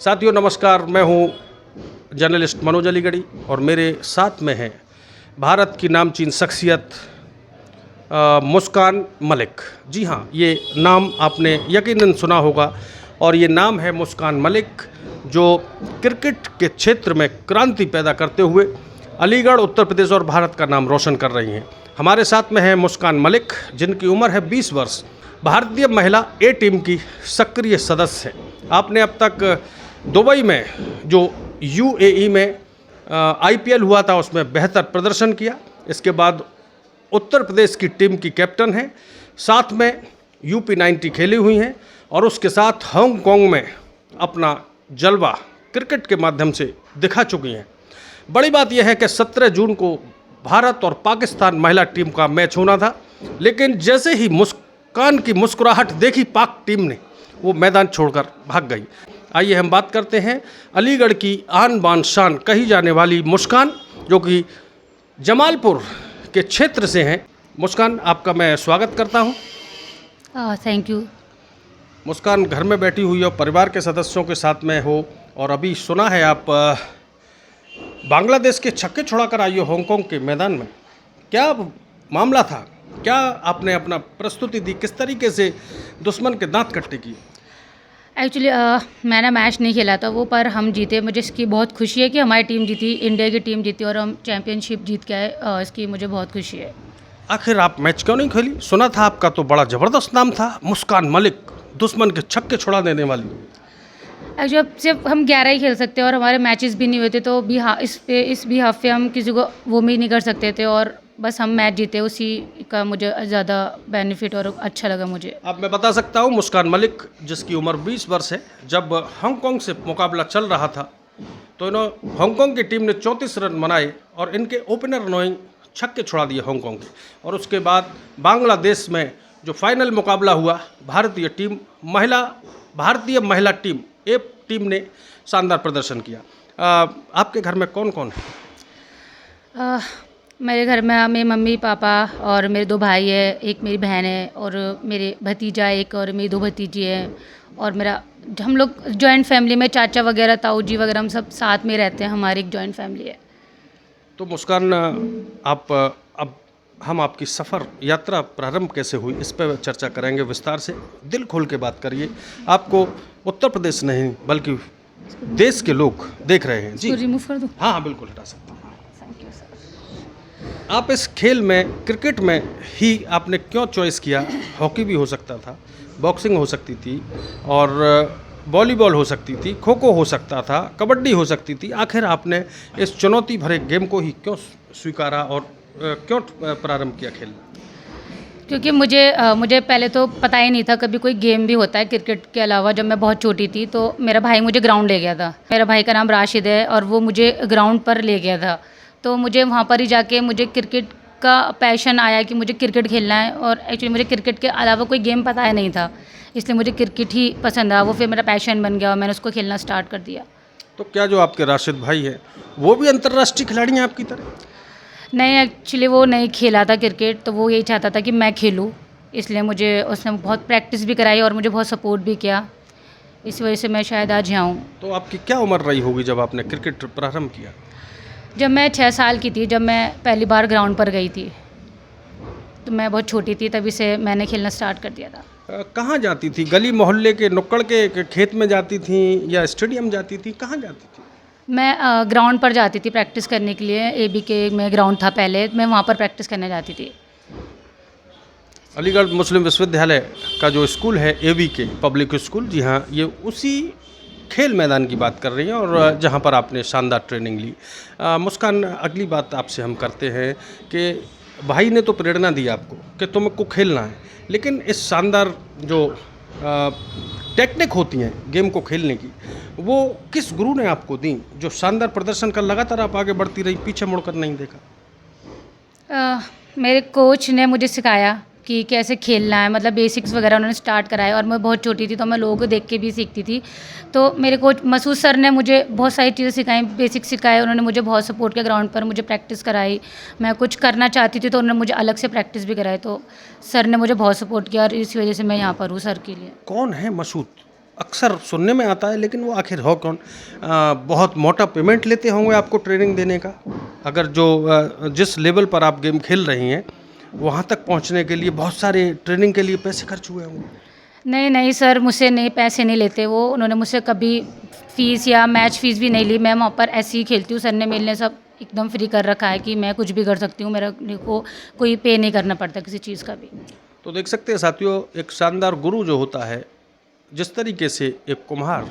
साथियों नमस्कार, मैं हूं जर्नलिस्ट मनोज अलीगढ़ी और मेरे साथ में है भारत की नामचीन शख्सियत मुस्कान मलिक। जी हाँ, ये नाम आपने यकीनन सुना होगा और ये नाम है मुस्कान मलिक, जो क्रिकेट के क्षेत्र में क्रांति पैदा करते हुए अलीगढ़, उत्तर प्रदेश और भारत का नाम रोशन कर रही हैं। हमारे साथ में है मुस्कान मलिक, जिनकी उम्र है 20 वर्ष, भारतीय महिला ए टीम की सक्रिय सदस्य है। आपने अब तक दुबई में जो यूएई में आईपीएल हुआ था उसमें बेहतर प्रदर्शन किया। इसके बाद उत्तर प्रदेश की टीम की कैप्टन है, साथ में यूपी 90 खेली हुई हैं और उसके साथ हांगकांग में अपना जलवा क्रिकेट के माध्यम से दिखा चुकी हैं। बड़ी बात यह है कि 17 जून को भारत और पाकिस्तान महिला टीम का मैच होना था, लेकिन जैसे ही मुस्कान की मुस्कुराहट देखी पाक टीम ने, वो मैदान छोड़कर भाग गई। आइए हम बात करते हैं अलीगढ़ की आन बान शान कही जाने वाली मुस्कान, जो कि जमालपुर के क्षेत्र से हैं। मुस्कान, आपका मैं स्वागत करता हूं। Thank you. मुस्कान घर में बैठी हुई और परिवार के सदस्यों के साथ में हो, और अभी सुना है आप बांग्लादेश के छक्के छुड़ाकर आई हो हांगकांग के मैदान में। क्या मामला था? क्या आपने अपना प्रस्तुति दी? किस तरीके से दुश्मन के दांत कट्टे किए? एक्चुअली मैंने मैच नहीं खेला था वो, पर हम जीते। मुझे इसकी बहुत खुशी है कि हमारी टीम जीती, इंडिया की टीम जीती और हम चैम्पियनशिप जीत के आए। इसकी मुझे बहुत खुशी है। आखिर आप मैच क्यों नहीं खेली? सुना था आपका तो बड़ा ज़बरदस्त नाम था, मुस्कान मलिक, दुश्मन के छक्के छुड़ा देने वाली। एक्चुअली अब सिर्फ हम 11 ही खेल सकते हैं और हमारे मैचेस भी नहीं हुए थे, तो इस बिहाफ पे हम किसी को वो भी नहीं कर सकते थे, और बस हम मैच जीते, उसी का मुझे ज़्यादा बेनिफिट और अच्छा लगा मुझे। अब मैं बता सकता हूँ मुस्कान मलिक, जिसकी उम्र 20 वर्ष है, जब हांगकांग से मुकाबला चल रहा था तो हांगकांग की टीम ने 34 रन बनाए और इनके ओपनर नोइंग छक्के छुड़ा दिए हांगकांग के। और उसके बाद बांग्लादेश में जो फाइनल मुकाबला हुआ, भारतीय महिला टीम ए टीम ने शानदार प्रदर्शन किया। आपके घर में कौन कौन है? मेरे घर में मेरे मम्मी पापा और मेरे 2 भाई है, एक मेरी बहन है और मेरे भतीजा एक, और मेरी 2 भतीजी हैं, और हम लोग जॉइंट फैमिली में चाचा वगैरह, ताऊ जी वगैरह, हम सब साथ में रहते हैं। हमारी एक जॉइंट फैमिली है। तो मुस्कान, अब हम आपकी सफ़र यात्रा प्रारंभ कैसे हुई, इस पर चर्चा करेंगे विस्तार से। दिल खोल के बात करिए। आपको उत्तर प्रदेश नहीं बल्कि देश के लोग देख रहे हैं। जी रिमूव कर दूं? हाँ, बिल्कुल हटा सकते हैं। आप इस खेल में, क्रिकेट में ही आपने क्यों चॉइस किया? हॉकी भी हो सकता था, बॉक्सिंग हो सकती थी, और वॉलीबॉल हो सकती थी, खो खो हो सकता था, कबड्डी हो सकती थी। आखिर आपने इस चुनौती भरे गेम को ही क्यों स्वीकारा और क्यों प्रारंभ किया खेलना? क्योंकि मुझे पहले तो पता ही नहीं था कभी कोई गेम भी होता है क्रिकेट के अलावा। जब मैं बहुत छोटी थी तो मेरा भाई मुझे ग्राउंड ले गया था। मेरा भाई का नाम राशिद है और वो मुझे ग्राउंड पर ले गया था, तो मुझे वहाँ पर ही जाके मुझे क्रिकेट का पैशन आया कि मुझे क्रिकेट खेलना है। और एक्चुअली मुझे क्रिकेट के अलावा कोई गेम पता है नहीं था, इसलिए मुझे क्रिकेट ही पसंद आया। वो फिर मेरा पैशन बन गया और मैंने उसको खेलना स्टार्ट कर दिया। तो क्या जो आपके राशिद भाई है वो भी अंतर्राष्ट्रीय खिलाड़ी हैं आपकी तरह? नहीं, एक्चुअली वो नहीं खेला था क्रिकेट, तो वो यही चाहता था कि मैं खेलूँ, इसलिए मुझे उसने बहुत प्रैक्टिस भी कराई और मुझे बहुत सपोर्ट भी किया। इस वजह से मैं शायद आज यहाँ हूँ। तो आपकी क्या उम्र रही होगी जब आपने क्रिकेट प्रारंभ किया? जब मैं 6 साल की थी, जब मैं पहली बार ग्राउंड पर गई थी, तो मैं बहुत छोटी थी, तभी से मैंने खेलना स्टार्ट कर दिया था। कहाँ जाती थी? गली मोहल्ले के नुक्कड़ के खेत में जाती थी या स्टेडियम जाती थी? कहाँ जाती थी? मैं ग्राउंड पर जाती थी प्रैक्टिस करने के लिए। ABK में ग्राउंड था पहले, मैं वहाँ पर प्रैक्टिस करने जाती थी। अलीगढ़ मुस्लिम विश्वविद्यालय का जो स्कूल है, ABK पब्लिक स्कूल, जी हाँ, ये उसी खेल मैदान की बात कर रही हैं और जहाँ पर आपने शानदार ट्रेनिंग ली। मुस्कान, अगली बात आपसे हम करते हैं कि भाई ने तो प्रेरणा दी आपको कि तुमको खेलना है, लेकिन इस शानदार जो टेक्निक होती हैं गेम को खेलने की, वो किस गुरु ने आपको दी जो शानदार प्रदर्शन कर लगातार आप आगे बढ़ती रही, पीछे मुड़कर नहीं देखा? मेरे कोच ने मुझे सिखाया कि कैसे खेलना है, मतलब बेसिक्स वगैरह उन्होंने स्टार्ट कराया। और मैं बहुत छोटी थी तो मैं लोगों को देख के भी सीखती थी, तो मेरे कोच मसूद सर ने मुझे बहुत सारी चीज़ें सिखाई, बेसिक्स सिखाए। उन्होंने मुझे बहुत सपोर्ट किया, ग्राउंड पर मुझे प्रैक्टिस कराई। मैं कुछ करना चाहती थी तो उन्होंने मुझे अलग से प्रैक्टिस भी कराई, तो सर ने मुझे बहुत सपोर्ट किया और इसी वजह से मैं यहाँ पर हूँ सर के लिए। कौन है मसूद? अक्सर सुनने में आता है, लेकिन वो आखिर हो कौन? बहुत मोटा पेमेंट लेते होंगे आपको ट्रेनिंग देने का? अगर जो जिस लेवल पर आप गेम खेल रही हैं, वहाँ तक पहुँचने के लिए बहुत सारे ट्रेनिंग के लिए पैसे खर्च हुए होंगे। नहीं नहीं सर, मुझसे नहीं, पैसे नहीं लेते वो। उन्होंने मुझसे कभी फ़ीस या मैच फ़ीस भी नहीं ली। मैं वहाँ पर ऐसे ही खेलती हूँ। सर ने मेरे लिए सब एकदम फ्री कर रखा है कि मैं कुछ भी कर सकती हूँ। मेरे को कोई पे नहीं करना पड़ता किसी चीज़ का भी। तो देख सकते हैं साथियों, एक शानदार गुरु जो होता है, जिस तरीके से एक कुम्हार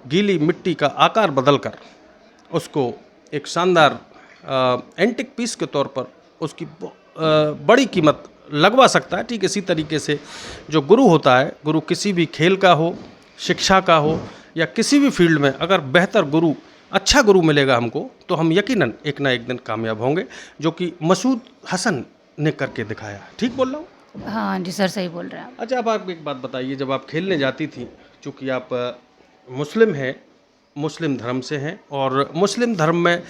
गीली मिट्टी का आकार बदलकर उसको एक शानदार एंटिक पीस के तौर पर उसकी बड़ी कीमत लगवा सकता है, ठीक इसी तरीके से जो गुरु होता है, गुरु किसी भी खेल का हो, शिक्षा का हो या किसी भी फील्ड में, अगर बेहतर गुरु, अच्छा गुरु मिलेगा हमको, तो हम यकीनन एक ना एक दिन कामयाब होंगे, जो कि मसूद हसन ने करके दिखाया। ठीक बोल रहा हूँ? हाँ जी सर, सही बोल रहे हैं आप। अच्छा, अब आप एक बात बताइए, जब आप खेलने जाती थी, चूँकि आप मुस्लिम हैं, मुस्लिम धर्म से हैं, और मुस्लिम धर्म में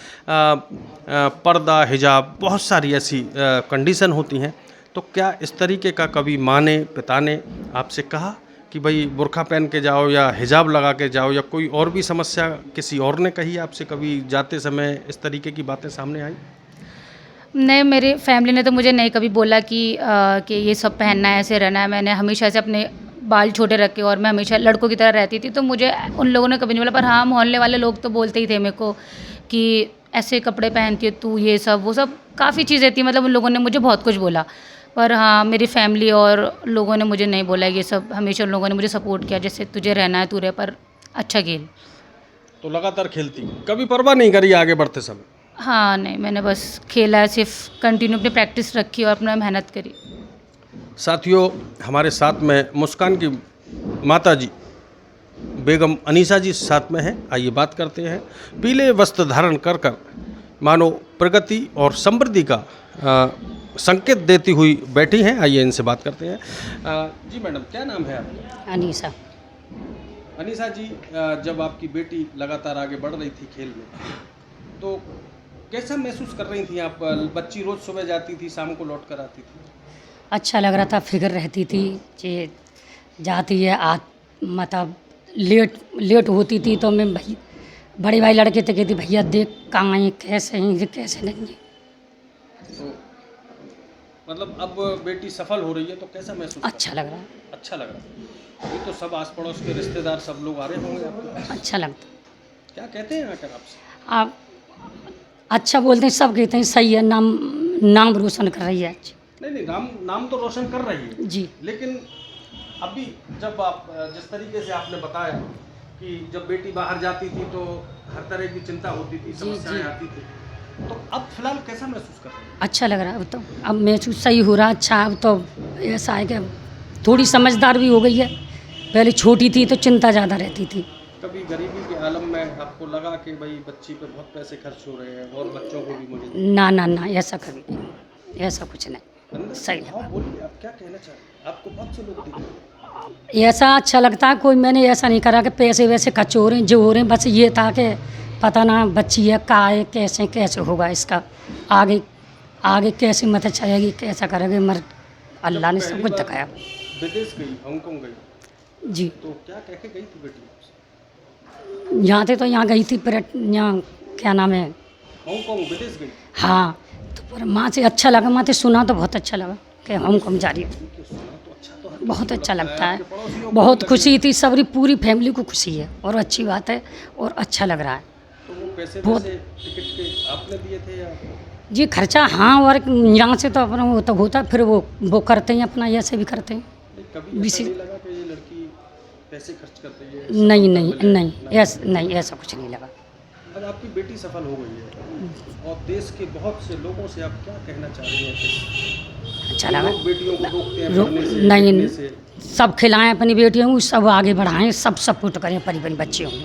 पर्दा, हिजाब, बहुत सारी ऐसी कंडीशन होती हैं, तो क्या इस तरीके का कभी माँ ने, पिता ने आपसे कहा कि भाई बुर्का पहन के जाओ या हिजाब लगा के जाओ, या कोई और भी समस्या किसी और ने कही आपसे कभी जाते समय, इस तरीके की बातें सामने आई? नहीं, मेरी फैमिली ने तो मुझे नहीं कभी बोला कि ये सब पहनना है, ऐसे रहना है। मैंने हमेशा से अपने बाल छोटे रखे और मैं हमेशा लड़कों की तरह रहती थी, तो मुझे उन लोगों ने कभी नहीं बोला। पर हाँ, मोहल्ले वाले लोग तो बोलते ही थे मेरे को कि ऐसे कपड़े पहनती है तू, ये सब वो सब काफ़ी चीज़ें थी। मतलब उन लोगों ने मुझे बहुत कुछ बोला, पर हाँ, मेरी फैमिली और लोगों ने मुझे नहीं बोला ये सब। हमेशा उन लोगों ने मुझे सपोर्ट किया, जैसे तुझे रहना है तू रह, पर अच्छा खेल। तो लगातार खेलती, कभी परवाह नहीं करी आगे बढ़ते समय? हाँ, नहीं, मैंने बस खेला है, सिर्फ कंटिन्यू अपनी प्रैक्टिस रखी और अपना मेहनत करी। साथियों, हमारे साथ में मुस्कान की माता जी बेगम अनीसा जी साथ में हैं। आइए बात करते हैं। पीले वस्त्र धारण कर कर मानो प्रगति और समृद्धि का संकेत देती हुई बैठी हैं। आइए इनसे बात करते हैं। जी मैडम, क्या नाम है आपका? अनीसा। अनीसा जी, जब आपकी बेटी लगातार आगे बढ़ रही थी खेल में, तो कैसा महसूस कर रही थी आप? बच्ची रोज़ सुबह जाती थी, शाम को लौट कर आती थी। अच्छा लग रहा था, फिक्र रहती थी कि जाती है मतलब लेट होती थी तो मैं भाई, बड़े भाई लड़के थे, कहती भैया देख कहाँ हैं, कैसे हैं, ये कैसे नहीं है। तो मतलब अब बेटी सफल हो रही है तो कैसा महसूस? अच्छा लग रहा है। अच्छा लग रहा है। ये तो सब आस पड़ोस के रिश्तेदार सब लोग आ रहे होंगे आपके पास। अच्छा लगता। क्या कहते हैं आकर आपसे? आप अच्छा बोलते हैं, सब कहते हैं सही है, नाम रोशन कर रही है। नहीं, नाम तो रोशन कर रही है जी, लेकिन अभी जब आप जिस तरीके से आपने बताया कि जब बेटी बाहर जाती थी तो हर तरह की चिंता होती थी, समस्याएं आती थी, तो अब फिलहाल कैसा महसूस कर रहे हैं? अच्छा लग रहा है अब तो। अब महसूस सही हो रहा है। अच्छा, अब तो ऐसा है कि थोड़ी समझदार भी हो गई है। पहले छोटी थी तो चिंता ज़्यादा रहती थी। कभी गरीबी के आलम में आपको लगा कि भाई बच्ची पे बहुत पैसे खर्च हो रहे हैं और बच्चों को भी मुझे? ना, ऐसा कभी नहीं, ऐसा कुछ नहीं। सही है। हाँ, बोलिए, आप क्या कहना चाह रहे हैं? आपको बहुत से लोग दिख रहे हैं। ऐसा अच्छा लगता है, कोई मैंने ऐसा नहीं करा कि पैसे वैसे खर्च हो रहे हैं, जो हो रहे हैं। बस ये था कि पता ना बच्ची है का है, कैसे होगा इसका आगे कैसे मत चलेगी, कैसा करेगी। मर अल्लाह ने सब कुछ दिखाया। विदेश गई, हांगकांग गई जी, तो क्या कह के गई थी बेटी आपसे? यहाँ थे तो यहाँ गई थी, यहाँ क्या नाम है, हांगकांग विदेश गई? हाँ। तो पर माँ से अच्छा लगा, माँ से सुना तो बहुत अच्छा लगा कि हांगकांग जा रही है। बहुत अच्छा लगता है, बहुत खुशी थी। सबरी पूरी फैमिली को खुशी है और अच्छी बात है और अच्छा लग रहा है। तो वो पैसे बहुत टिकट के आपने दिए थे या? जी, खर्चा हाँ, और यहाँ से तो अपना वो तो होता, फिर वो करते हैं अपना, ऐसे भी करते हैं। कभी ऐसा नहीं लगा कि ये लड़की पैसे खर्च कर रही है? नहीं, ऐसा कुछ नहीं लगा। अब आपकी बेटी सफल हो गई है और देश के बहुत से लोगों से आप क्या कहना चाह रही हैं? अच्छा लगा। लोग बेटियों को रोकते हैं पढ़ने से, लिखने नहीं, से। सब खिलाएं अपनी बेटियों को, सब आगे बढ़ाएं, सब सपोर्ट करें परिवार बच्चियों को।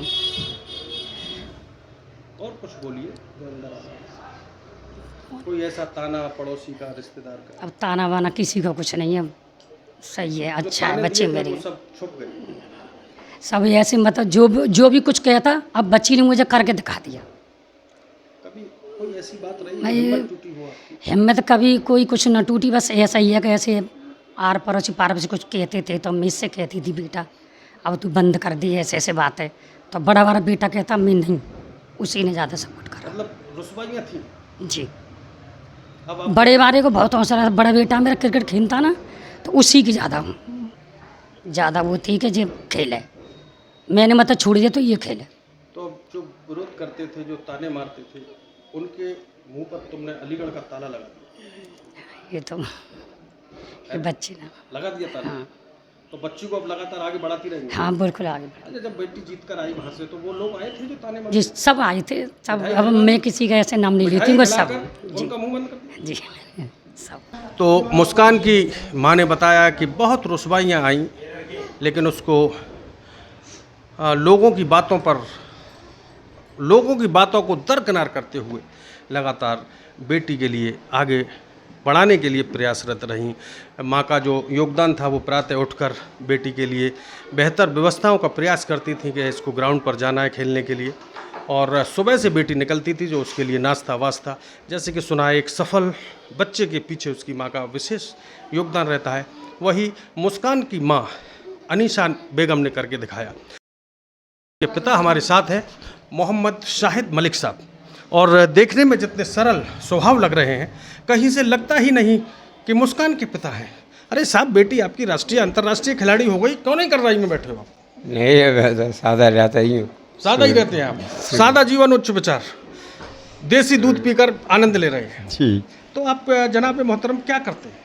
और कुछ बोलिए जो अंदर आ रहा है। कोई ऐसा ताना पड़ोसी का, रिश्तेदार का? अब ताना वाना किसी का कुछ नहीं है, सही है, जो अच्छा है। ताने बच्चे दिए थे, मेरे वो सब छुप गए। सब ऐसे मतलब जो भी कुछ कहता, अब बच्ची ने मुझे करके दिखा दिया। कभी कोई ऐसी बात रही नहीं, हिम्मत टूटी हो आपकी? हिम्मत कभी कोई कुछ न टूटी। बस ऐसा ही है कि ऐसे आर पड़ोसी पार से कुछ कहते थे तो मैं इससे कहती थी बेटा अब तू बंद कर दी, ऐसे ऐसे बात है। तो बड़ा वाला बेटा कहता मैं नहीं, उसी ने ज़्यादा सपोर्ट करा। मतलब रुसवाइयाँ थी। जी, अब बड़े वाले को बहुत हौसला था। बड़ा बेटा मेरा क्रिकेट खेलता ना, तो उसी की ज़्यादा वो थी कि जो खेले, मैंने मतलब छोड़ दिया तो ये खेले। तो जो विरोध करते थे, जो ताने मारते थे, उनके मुंह पर तुमने अलीगढ़ का ताला लगा दिया। ये तो ये बच्चे ना, लगा दिया ताला। हाँ तो बच्ची को अब लगातार आगे बढ़ाती रहेंगी। हाँ बिल्कुल आगे बढ़ा। अच्छा, जब बेटी जीत कर आई वहाँ से, तो वो लोग आए थे जो ताने जी मारते सब आए थे सब। अब मैं किसी का ऐसे नाम नहीं लेती हूँ, बस सब। जी उनका मुंह बंद कर दिया। जी सब। तो मुस्कान की माँ ने बताया कि बहुत रुसवाइयाँ आईं, लेकिन उसको लोगों की बातों को दरकिनार करते हुए लगातार बेटी के लिए आगे बढ़ाने के लिए प्रयासरत रहीं। माँ का जो योगदान था वो प्रातः उठकर बेटी के लिए बेहतर व्यवस्थाओं का प्रयास करती थी कि इसको ग्राउंड पर जाना है खेलने के लिए, और सुबह से बेटी निकलती थी जो उसके लिए नाश्ता वास्ता, जैसे कि सुना है, एक सफल बच्चे के पीछे उसकी माँ का विशेष योगदान रहता है। वही मुस्कान की माँ अनीशा बेगम ने करके दिखाया। के पिता हमारे साथ हैं मोहम्मद शाहिद मलिक साहब, और देखने में जितने सरल स्वभाव लग रहे हैं, कहीं से लगता ही नहीं कि मुस्कान के पिता हैं। अरे साहब, बेटी आपकी राष्ट्रीय अंतर्राष्ट्रीय खिलाड़ी हो गई, क्यों नहीं कर रही में बैठे हो आप? नहीं, सादा रहता ही हूँ। सादा ही रहते हैं आप। सादा जीवन उच्च विचार, देसी दूध पीकर आनंद ले रहे हैं। जी। तो आप जनाब मोहतरम क्या करते हैं?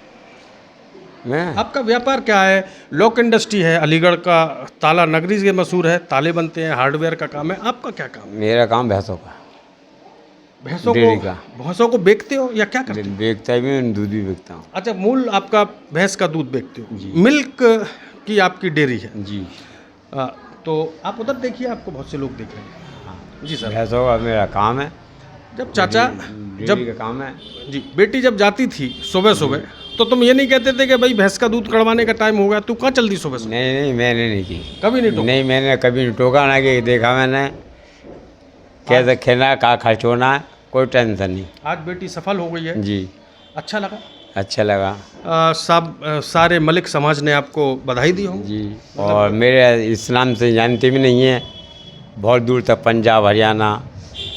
मैं आपका व्यापार क्या है? लॉक इंडस्ट्री है, अलीगढ़ का ताला नगरी से मशहूर है, ताले बनते हैं, हार्डवेयर का काम है। आपका क्या काम है? मेरा काम भैंसों का, डेयरी का। भैंसों को बेचते हो या क्या करते हो? बेचता भी हूँ, दूध भी बेचता हूँ। अच्छा, मूल आपका भैंस का दूध बेचते हो। जी। मिल्क की आपकी डेयरी है। जी। तो आप उधर देखिए, आपको बहुत से लोग देख रहे हैं। जी सर। भैंसों का मेरा काम है, जब चाचा डेयरी का काम है। जी, बेटी जब जाती थी सुबह सुबह, तो तुम ये नहीं कहते थे कि भाई भैंस का दूध कड़वाने का टाइम हो गया, तू कहाँ चल दी सुबह सुबह? नहीं, मैंने नहीं की। कभी नहीं टोका? नहीं, मैंने कभी नहीं टोका, ना कि देखा मैंने कैसे खेलना, कहाँ खर्च होना है, कोई टेंशन नहीं। आज बेटी सफल हो गई है। जी। अच्छा लगा? अच्छा लगा। सारे मलिक समाज ने आपको बधाई दी हो। जी। और मेरे इस नाम से जानते भी नहीं है, बहुत दूर तक, पंजाब हरियाणा,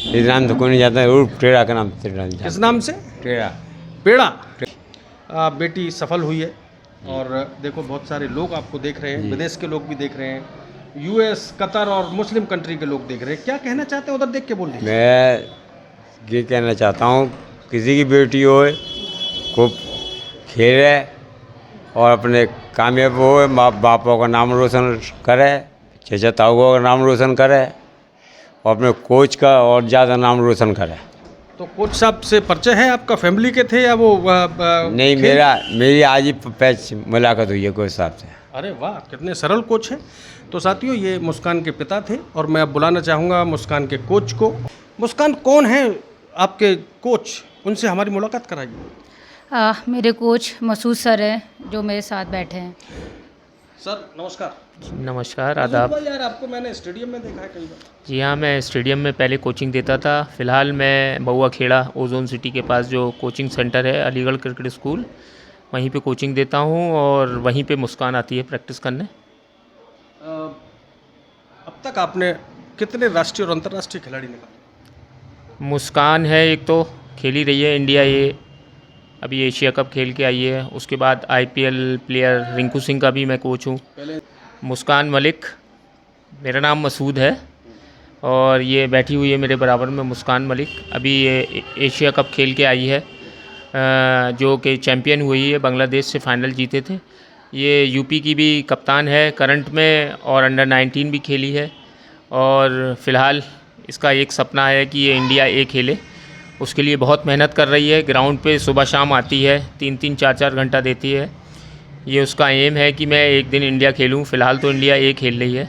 इस नाम से कोई नहीं जानता। उर्फ टेढ़ा का नाम से जानते। किस नाम से? टेढ़ा। पेड़ा। बेटी सफल हुई है, और देखो बहुत सारे लोग आपको देख रहे हैं, विदेश के लोग भी देख रहे हैं, यूएस, कतर और मुस्लिम कंट्री के लोग देख रहे हैं। क्या कहना चाहते हैं उधर देख के? बोलिए। मैं ये कहना चाहता हूँ, किसी की बेटी हो खूब खेले और अपने कामयाब हो, माँ बापों का नाम रोशन करे, चचा ताऊओं का नाम रोशन करे, और अपने कोच का और ज़्यादा नाम रोशन करे। तो कोच साहब से परिचय है आपका? फैमिली के थे या वो नहीं, मेरी आज ही पैच मुलाकात हुई है कोच साहब से। अरे वाह, कितने सरल कोच हैं। तो साथियों, ये मुस्कान के पिता थे, और मैं अब बुलाना चाहूँगा मुस्कान के कोच को। मुस्कान, कौन है आपके कोच? उनसे हमारी मुलाकात कराइए। मेरे कोच मसूद सर हैं, जो मेरे साथ बैठे हैं। सर नमस्कार। नमस्कार, आदाब। भाई यार, आपको मैंने स्टेडियम में देखा है कई बार। जी हाँ, मैं स्टेडियम में पहले कोचिंग देता था। फ़िलहाल मैं बउआ खेड़ा ओजोन सिटी के पास जो कोचिंग सेंटर है, अलीगढ़ क्रिकेट स्कूल, वहीं पे कोचिंग देता हूँ, और वहीं पे मुस्कान आती है प्रैक्टिस करने। अब तक आपने कितने राष्ट्रीय और अंतर्राष्ट्रीय खिलाड़ी निकाले? मुस्कान है एक, तो खेल ही रही है इंडिया, ये अभी एशिया कप खेल के आई है। उसके बाद आईपीएल प्लेयर रिंकू सिंह का भी मैं कोच हूँ। मुस्कान मलिक, मेरा नाम मसूद है, और ये बैठी हुई है मेरे बराबर में मुस्कान मलिक। अभी ये एशिया कप खेल के आई है, जो कि चैम्पियन हुई है, बांग्लादेश से फाइनल जीते थे। ये यूपी की भी कप्तान है करंट में, और अंडर 19 भी खेली है, और फ़िलहाल इसका एक सपना है कि ये इंडिया ए खेले। उसके लिए बहुत मेहनत कर रही है, ग्राउंड पे सुबह शाम आती है, 3-3 4-4 घंटा देती है। ये उसका एम है कि मैं एक दिन इंडिया खेलूं। फ़िलहाल तो इंडिया ए खेल रही है।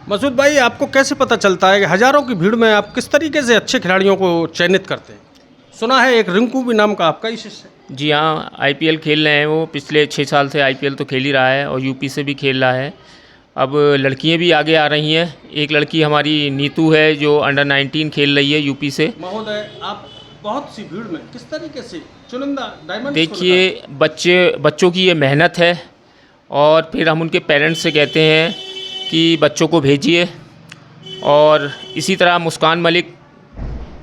मसूद भाई, आपको कैसे पता चलता है कि हज़ारों की भीड़ में आप किस तरीके से अच्छे खिलाड़ियों को चयनित करते हैं? सुना है एक रिंकू भी नाम का आपका ही शिष्य है। जी हाँ, आईपीएल खेल रहे हैं वो, पिछले 6 साल से आईपीएल तो खेल ही रहा है, और यूपी से भी खेल रहा है। अब लड़कियां भी आगे आ रही हैं। एक लड़की हमारी नीतू है जो अंडर 19 खेल रही है यूपी से। महोदय, आप बहुत सी भीड़ में किस तरीके से चुनिंदा डायमंड? देखिए, बच्चों की ये मेहनत है, और फिर हम उनके पेरेंट्स से कहते हैं कि बच्चों को भेजिए। और इसी तरह मुस्कान मलिक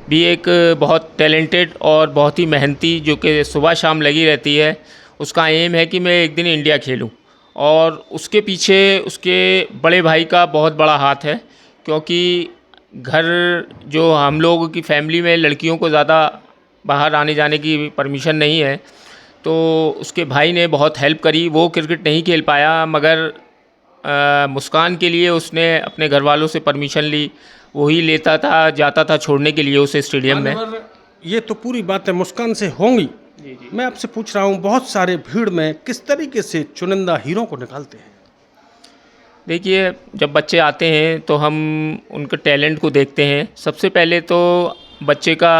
भी एक बहुत टैलेंटेड और बहुत ही मेहनती, जो कि सुबह शाम लगी रहती है। उसका एम है कि मैं एक दिन इंडिया खेलूं, और उसके पीछे उसके बड़े भाई का बहुत बड़ा हाथ है, क्योंकि घर जो हम लोगों की फैमिली में लड़कियों को ज़्यादा बाहर आने जाने की परमिशन नहीं है, तो उसके भाई ने बहुत हेल्प करी। वो क्रिकेट नहीं खेल पाया, मगर मुस्कान के लिए उसने अपने घर वालों से परमिशन ली। वही लेता था, जाता था छोड़ने के लिए उसे स्टेडियम में। ये तो पूरी बातें मुस्कान से होंगी। मैं आपसे पूछ रहा हूँ, बहुत सारे भीड़ में किस तरीके से चुनिंदा हीरो को निकालते हैं? देखिए, जब बच्चे आते हैं तो हम उनके टैलेंट को देखते हैं। सबसे पहले तो बच्चे का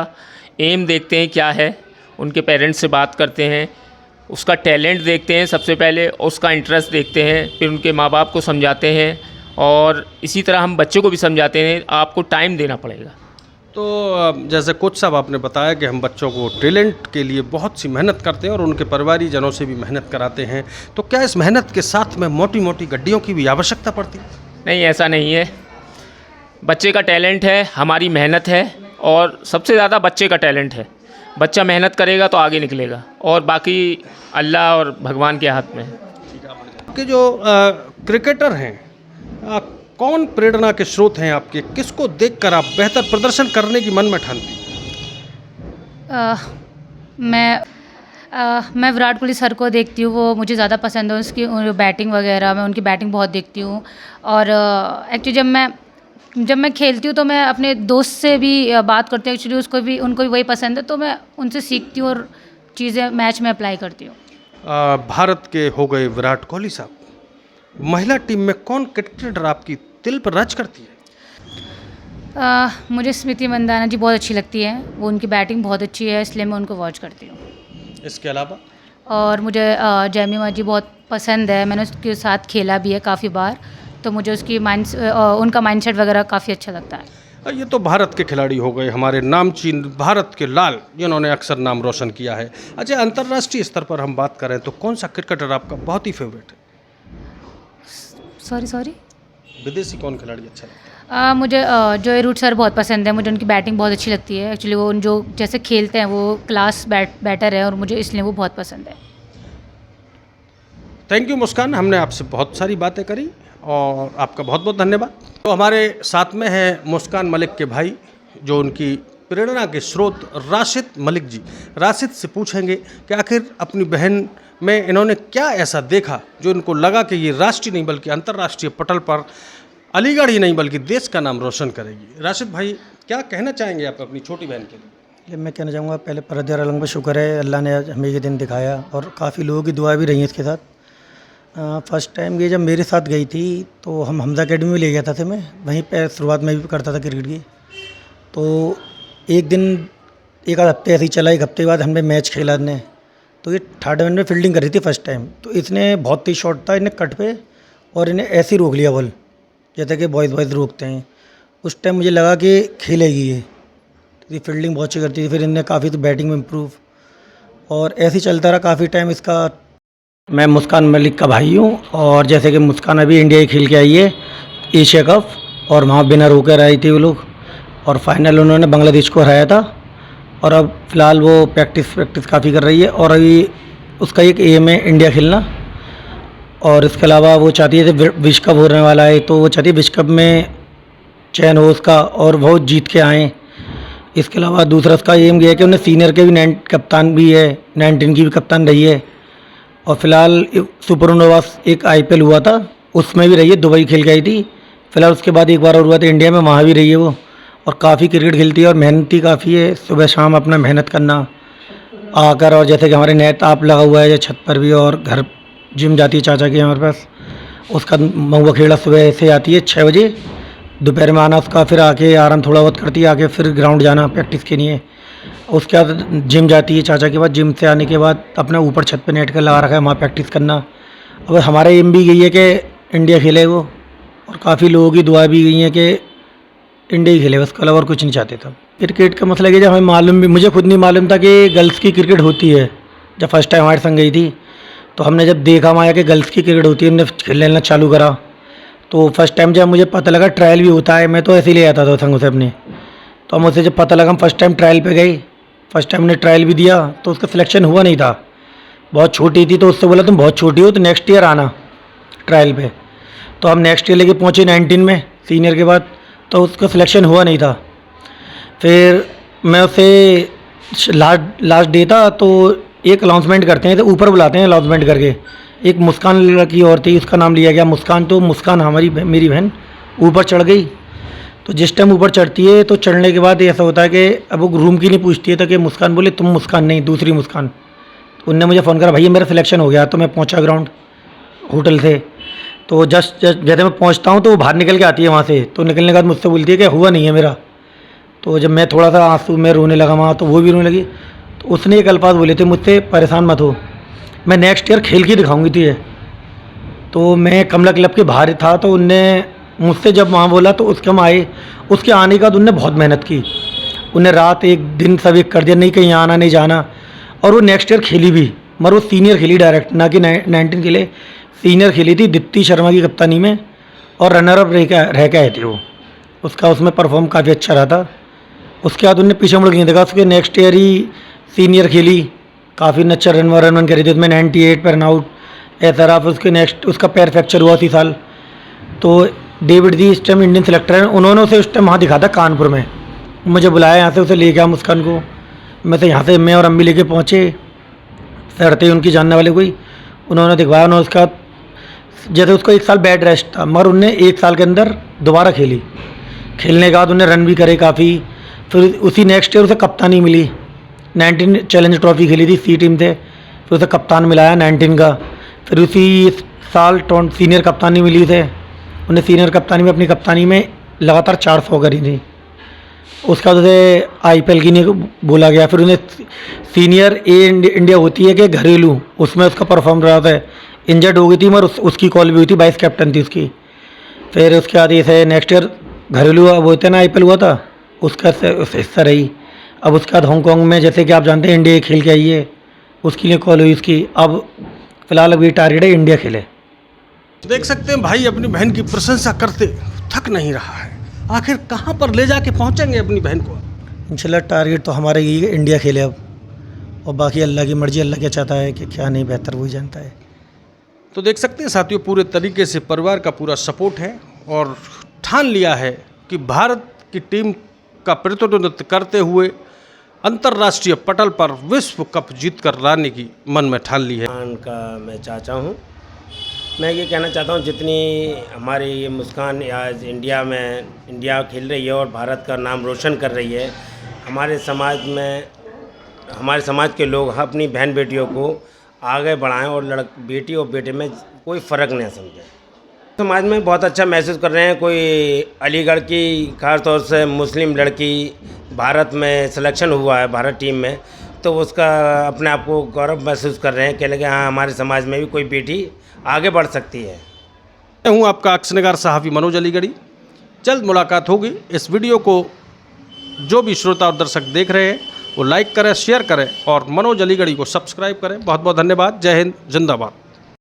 एम देखते हैं क्या है, उनके पेरेंट्स से बात करते हैं, उसका टैलेंट देखते हैं सबसे पहले, उसका इंटरेस्ट देखते हैं, फिर उनके माँ बाप को समझाते हैं, और इसी तरह हम बच्चे को भी समझाते हैं आपको टाइम देना पड़ेगा। तो जैसे कोच साहब आपने बताया कि हम बच्चों को टैलेंट के लिए बहुत सी मेहनत करते हैं और उनके परिवारीजनों से भी मेहनत कराते हैं, तो क्या इस मेहनत के साथ में मोटी मोटी गड्डियों की भी आवश्यकता पड़ती है? नहीं, ऐसा नहीं है। बच्चे का टैलेंट है, हमारी मेहनत है, और सबसे ज़्यादा बच्चे का टैलेंट है। बच्चा मेहनत करेगा तो आगे निकलेगा, और बाकी अल्लाह और भगवान के हाथ में है। आपके जो क्रिकेटर हैं, कौन प्रेरणा के स्रोत हैं आपके? किसको देखकर आप बेहतर प्रदर्शन करने की मन में ठानती हैं? मैं विराट कोहली सर को देखती हूँ, वो मुझे ज़्यादा पसंद है। उसकी बैटिंग वगैरह, मैं उनकी बैटिंग बहुत देखती हूँ। और एक्चुअली जब मैं खेलती हूँ तो मैं अपने दोस्त से भी बात करती हूँ। एक्चुअली उनको भी वही पसंद है, तो मैं उनसे सीखती हूँ और चीज़ें मैच में अप्लाई करती हूँ। भारत के हो गए विराट कोहली साहब, महिला टीम में कौन क्रिकेटर आपकी दिल पर राज करती है? मुझे स्मृति मंदाना जी बहुत अच्छी लगती है। वो उनकी बैटिंग बहुत अच्छी है, इसलिए मैं उनको वॉच करती हूँ। इसके अलावा? और मुझे जैमिमा जी बहुत पसंद है। मैंने उसके साथ खेला भी है काफ़ी बार, तो मुझे उनका माइंडसेट वगैरह काफ़ी अच्छा लगता है। ये तो भारत के खिलाड़ी हो गए, हमारे नामचीन भारत के लाल, जिन्होंने अक्सर नाम रोशन किया है। अच्छा, अंतर्राष्ट्रीय स्तर पर हम बात करें तो कौन सा क्रिकेटर आपका बहुत ही फेवरेट है? सॉरी विदेशी कौन खिलाड़ी अच्छा लगता है? मुझे जॉय रूट सर बहुत पसंद है। मुझे उनकी बैटिंग बहुत अच्छी लगती है। एक्चुअली वो जो जैसे खेलते हैं वो क्लास बैटर है, और मुझे इसलिए वो बहुत पसंद है। थैंक यू मुस्कान, हमने आपसे बहुत सारी बातें करी और आपका बहुत बहुत धन्यवाद। तो हमारे साथ में है मुस्कान मलिक के भाई, जो उनकी प्रेरणा के स्रोत राशिद मलिक जी। राशिद से पूछेंगे कि आखिर अपनी बहन में इन्होंने क्या ऐसा देखा जो इनको लगा कि ये राष्ट्रीय नहीं बल्कि अंतर्राष्ट्रीय पटल पर अलीगढ़ ही नहीं बल्कि देश का नाम रोशन करेगी। राशिद भाई, क्या कहना चाहेंगे आप अपनी छोटी बहन के लिए? मैं कहना चाहूँगा, पहले परवरदिगार आलम का शुक्र है, अल्लाह ने आज हमें ये दिन दिखाया, और काफ़ी लोगों की दुआ भी रही है इसके साथ। फर्स्ट टाइम ये जब मेरे साथ गई थी तो हम हमजा अकेडमी में ले गया था मैं, वहीं पर शुरुआत में भी करता था क्रिकेट की। तो एक दिन एक आध हफ्ते ऐसे ही चला, एक हफ्ते बाद हमने मैच खेला ने, तो ये थर्ड ओवर में फील्डिंग कर रही थी फर्स्ट टाइम। तो इसने बहुत तेज शॉट था, इन्हें कट पे, और इन्हें ऐसे ही रोक लिया बॉल, जैसे कि बॉयज़ रोकते हैं। उस टाइम मुझे लगा कि खेलेगी ये फील्डिंग बहुत अच्छी करती थी। फिर इनने काफ़ी तो बैटिंग में इम्प्रूव, और ऐसे ही चलता रहा काफ़ी टाइम इसका। मैं मुस्कान मलिक का भाई हूँ, और जैसे कि मुस्कान अभी इंडिया ही खेल के आई है एशिया कप, और वहाँ विनर होकर आई थी वो लोग, और फाइनल उन्होंने बांग्लादेश को हराया था। और अब फ़िलहाल वो प्रैक्टिस काफ़ी कर रही है, और अभी उसका एक एम है इंडिया खेलना। और इसके अलावा वो चाहती है कि विश्व कप होने वाला है, तो वो चाहती है विश्व कप में चयन हो उसका, और वो जीत के आएँ। इसके अलावा दूसरा उसका एम ये है कि उन्हें सीनियर के भी कप्तान भी है, 19 की भी कप्तान रही है। और फिलहाल सुपरनोवास एक IPL हुआ था, उसमें भी रही है, दुबई खेल के आई थी। फिलहाल उसके बाद एक बार और हुआ था इंडिया में, वहाँ भी रही है वो, और काफ़ी क्रिकेट खेलती है और मेहनती काफ़ी है। सुबह शाम अपना मेहनत करना आकर, और जैसे कि हमारे नया ताप लगा हुआ है जो छत पर भी, और घर जिम जाती है चाचा के हमारे पास, उसका महुआ खेड़ा सुबह से आती है 6 बजे, दोपहर में आना उसका, फिर आके आराम थोड़ा बहुत करती है, आके फिर ग्राउंड जाना प्रैक्टिस के लिए। उसके बाद जिम जाती है चाचा के बाद, जिम से आने के बाद अपना ऊपर छत पे नेट कर लगा रखा है, वहाँ प्रैक्टिस करना। अब हमारा एम भी यही है कि इंडिया खेले वो, और काफ़ी लोगों की दुआ भी गई है कि इंडिया ही खेले, उसके अलावा और कुछ नहीं चाहते था। क्रिकेट का मसला कि जब हमें मालूम भी, मुझे खुद नहीं मालूम था कि गर्ल्स की क्रिकेट होती है। जब फर्स्ट टाइम हमारे संग गई थी तो हमने जब देखा वहाँ कि गर्ल्स की क्रिकेट होती है, हमने खेलना चालू करा, तो फर्स्ट टाइम जब मुझे पता लगा ट्रायल भी होता है, मैं तो ऐसे ही ले आता था संग से अपने, तो मुझसे जब पता लगा, हम फर्स्ट टाइम ट्रायल पे गए, फर्स्ट टाइम ने ट्रायल भी दिया तो उसका सिलेक्शन हुआ नहीं था, बहुत छोटी थी, तो उससे बोला तुम बहुत छोटी हो तो नेक्स्ट ईयर आना ट्रायल पे। तो हम नेक्स्ट ईयर लेके पहुँचे 19 में सीनियर के बाद, तो उसका सिलेक्शन हुआ नहीं था। फिर मैं उसे लास्ट डे था, तो एक अनाउंसमेंट करते हैं, तो ऊपर बुलाते हैं अनाउंसमेंट करके। एक मुस्कान लड़की और थी, उसका नाम लिया गया मुस्कान, तो मुस्कान मेरी बहन ऊपर चढ़ गई। तो जिस टाइम ऊपर चढ़ती है तो चढ़ने के बाद ऐसा होता है कि अब वो रूम की नहीं पूछती है, तो कि मुस्कान बोले तुम मुस्कान नहीं, दूसरी मुस्कान। तो उनने मुझे फ़ोन करा, भैया मेरा सिलेक्शन हो गया। तो मैं पहुंचा ग्राउंड होटल से, तो जस्ट जैसे मैं पहुंचता हूं तो वो बाहर निकल के आती है वहाँ से, तो निकलने के बाद मुझसे बोलती है कि हुआ नहीं है मेरा। तो जब मैं थोड़ा सा आंसू में रोने लगा वहाँ, तो वो भी रोने लगी। तो उसने एक अल्फाज बोले थे मुझसे, परेशान मत हो, मैं नेक्स्ट ईयर खेल के दिखाऊंगी तुझे। तो मैं कमला क्लब के बाहर था, तो उनने मुझसे जब वहाँ बोला तो उसके हम आए, उसके आने के बाद उनने बहुत मेहनत की, उन्हें रात एक दिन सब एक कर दिया, नहीं कहीं आना नहीं जाना। और वो नेक्स्ट ईयर खेली भी, मगर वो सीनियर खेली डायरेक्ट, ना कि 19 खेले, सीनियर खेली थी दीप्ति शर्मा की कप्तानी में, और रनर अप रह के आए थे वो। उसका उसमें परफॉर्म काफ़ी अच्छा रहा था। उसके बाद उनने पीछे मुड़ के नहीं देखा, उसके नेक्स्ट ईयर ही सीनियर खेली, काफ़ी अच्छा रन करी थी उसमें, 98 पर रन आउट ऐसा रहा। फिर उसके नेक्स्ट उसका पैर फ्रैक्चर हुआ इसी साल। तो डेविड जी इस टाइम इंडियन सेलेक्टर हैं, उन्होंने उसे उस टाइम वहाँ दिखा था कानपुर में, मुझे बुलाया यहाँ से, उसे ले गया मुस्कान को। मैं तो यहाँ से मैं और अम्मी लेके पहुँचे, सर थे उनकी जानने वाले कोई, उन्होंने दिखवाया। उन्होंने उसका जैसे उसको 1 साल बेड रेस्ट था, मगर उनने 1 साल के अंदर दोबारा खेली, खेलने के बाद उन्हें रन भी करे काफ़ी। फिर उसी नेक्स्ट ईयर उसे कप्तानी मिली, 19 चैलेंज ट्रॉफी खेली थी, सी टीम थे, फिर उसे कप्तान मिलाया 19 का। फिर उसी साल सीनियर कप्तानी मिली उसे, उन्हें सीनियर कप्तानी में अपनी कप्तानी में लगातार 400 करी थी। उसका उसे IPL की नहीं बोला गया। फिर उन्हें सीनियर इंडिया होती है कि घरेलू, उसमें उसका परफॉर्म रहा था, इंजर्ड हो गई थी मगर उसकी कॉल भी हुई थी, वाइस कैप्टन थी उसकी। फिर उसके बाद ये नेक्स्ट ईयर घरेलू अब होते ना IPL हुआ था, उसका हिस्सा रही। अब उसके बाद हांगकॉन्ग में जैसे कि आप जानते हैं इंडिया खेल के आई है, उसके लिए कॉल हुई उसकी। अब फिलहाल अभी टारगेट है इंडिया खेले। देख सकते हैं भाई अपनी बहन की प्रशंसा करते थक नहीं रहा है। आखिर कहाँ पर ले जाके पहुँचेंगे अपनी बहन को? इंशाल्लाह टारगेट तो हमारा यही है, इंडिया खेले अब, और बाकी अल्लाह की मर्ज़ी, अल्लाह क्या चाहता है कि क्या नहीं बेहतर वही जानता है। तो देख सकते हैं साथियों, पूरे तरीके से परिवार का पूरा सपोर्ट है और ठान लिया है कि भारत की टीम का प्रतिनिधित्व करते हुए अंतर्राष्ट्रीय पटल पर विश्व कप जीत कर लाने की मन में ठान ली है। मुस्कान का मैं चाचा हूँ। मैं ये कहना चाहता हूँ जितनी हमारी ये मुस्कान आज इंडिया खेल रही है और भारत का नाम रोशन कर रही है, हमारे समाज के लोग अपनी बहन बेटियों को आगे बढ़ाएं और बेटी और बेटे में कोई फ़र्क नहीं समझें। समाज में बहुत अच्छा महसूस कर रहे हैं। कोई अलीगढ़ की खास तौर से मुस्लिम लड़की भारत में सिलेक्शन हुआ है भारत टीम में, तो उसका अपने आप को गौरव महसूस कर रहे हैं कि लगे हाँ हमारे समाज में भी कोई बेटी आगे बढ़ सकती है। मैं हूँ आपका अक्सनगार सहाफ़ी मनोज अलीगढ़ी। जल्द मुलाकात होगी। इस वीडियो को जो भी श्रोता और दर्शक देख रहे हैं वो लाइक करें, शेयर करें और मनोज अलीगढ़ी को सब्सक्राइब करें। बहुत बहुत धन्यवाद। जय हिंद, जिंदाबाद।